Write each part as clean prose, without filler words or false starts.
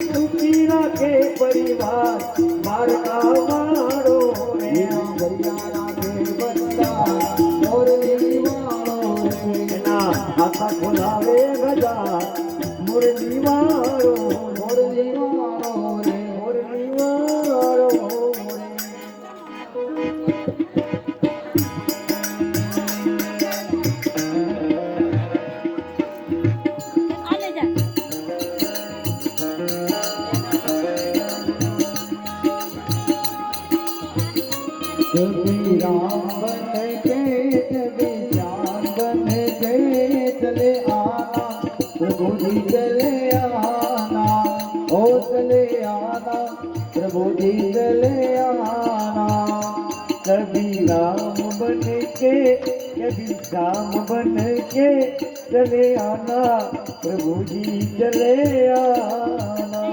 સુખી રાખે પરિવાર મારકા વાળો રે ભરિયા રાખે બંદા મોરલી વાળો રે એના હાથા ખોલાવે ગજા મુરલી વાળો મોરલી વાળો રે મુરલી વાળો રે कभी राम बन के कभी श्याम बन के चले आना प्रभु जी चले आना ओ चले आना प्रभु जी चले आना कभी राम बन के कभी श्याम बन के चले आना प्रभु जी चले आना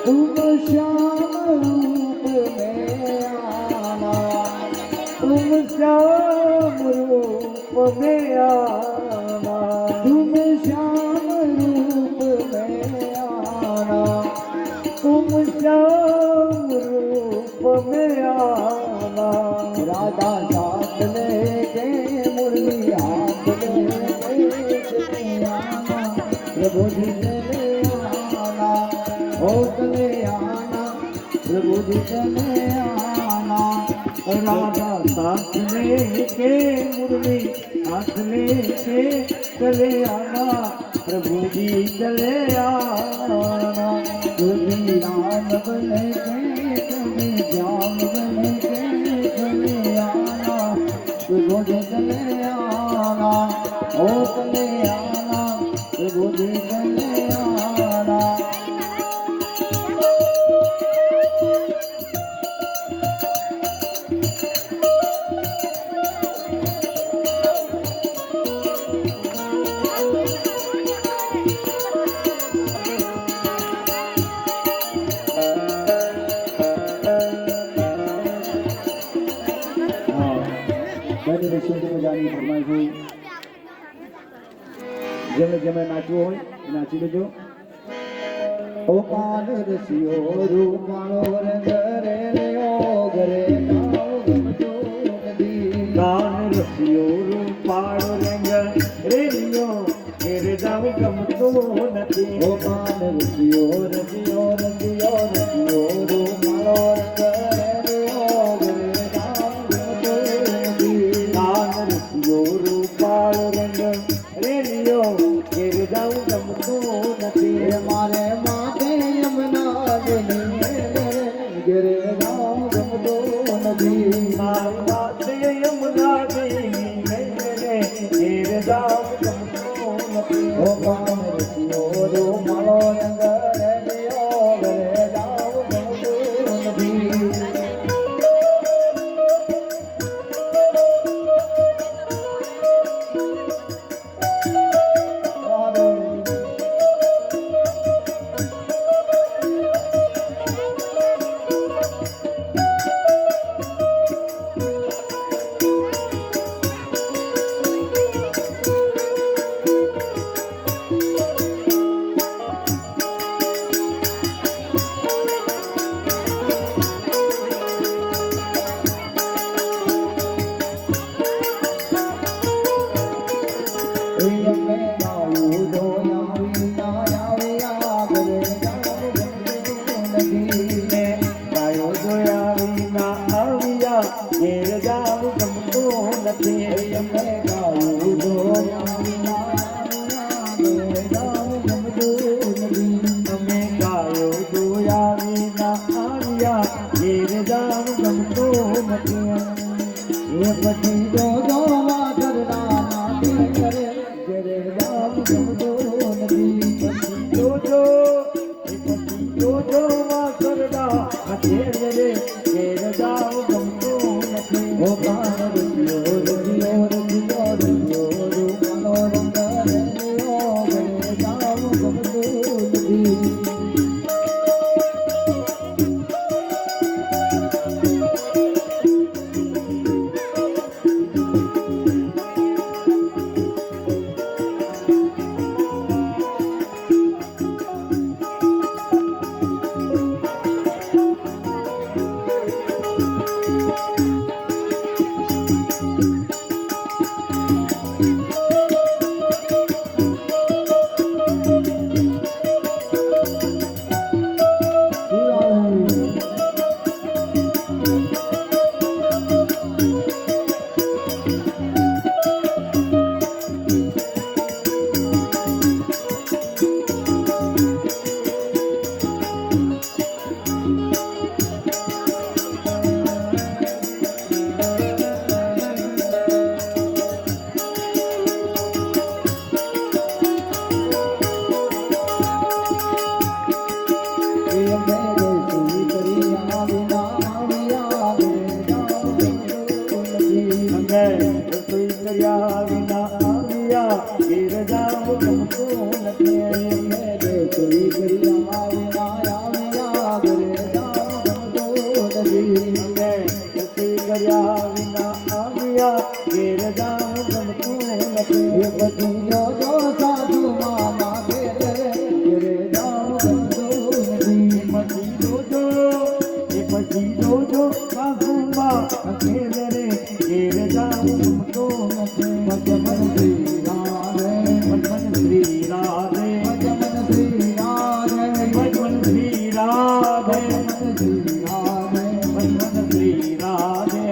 तुम श्याम रूप में आना तुम श्याम रूप में आना तुम श्याम रूप में आना तुम श्याम रूप में आना राधा साथ लेके मुरली हाथ लेके चले आना प्रभु जी चले आना ओ चले आना प्रभु जी चले आना राधा साथ लेके मुरली हाथ लेके चले आना प्रभु जी चले आना कभी राम बन के कभी श्याम बन के चले आना प्रभु जी चले आना ओ चले आना प्रभु जी चले आना બધી રસોઈ મજાની ફરમાઈ ગઈ જેને જેને નાચવું હોય એ નાચી લેજો ઓ કાલ રસિયો રૂપાળો રંગ રે લ્યો ઘરે જાઓ ગમતો નદી કાન રસિયો રૂપાળો રંગ રેલિયો ઘેર જાવ ગમતો નથી ઓ કાલ રસિયો રસિયો રસિયો રસિયો રૂપાળો રંગ રે લ્યો ઘરે જાઓ ગમતો નદી કાન રસિયો રૂપાળો રંગ રેલિયો ઘેર જાવ ગમતો નથી મારે માથે યમુના ઘરે જાઓ ગમતો નથી મારી વાતે યમુના દેવી ઘેર જાવ ગમતો નથી ઓ કાન રસિયો રૂપાળો રંગ રે લ્યો ઘરે જાઓ ગમતો નથી Oh, રસોઈ કર્યા વિના આવ્યા ઘેર જાવ ગમતું નથી કોઈ કર્યા વિના આવ્યા ઘરે જાવ ગમતું નથી અમે રસોઈ કર્યા વિના આવ્યા ઘેર જાવ ગમતું નથી એ પછી જો સાધુ મામા ઘેરે જાવ ગમતું નથી પછી જોજો સાસુમાં ઘેર રે ઘેર જાવ ગમતું નથી મન શ્રી રાધે મન શ્રી રાધે મન શ્રી રાધે મન શ્રી રાધે મન શ્રી રાધે મન શ્રી રાધે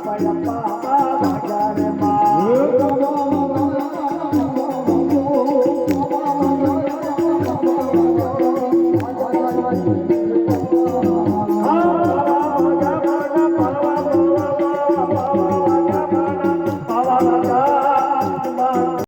Payappa,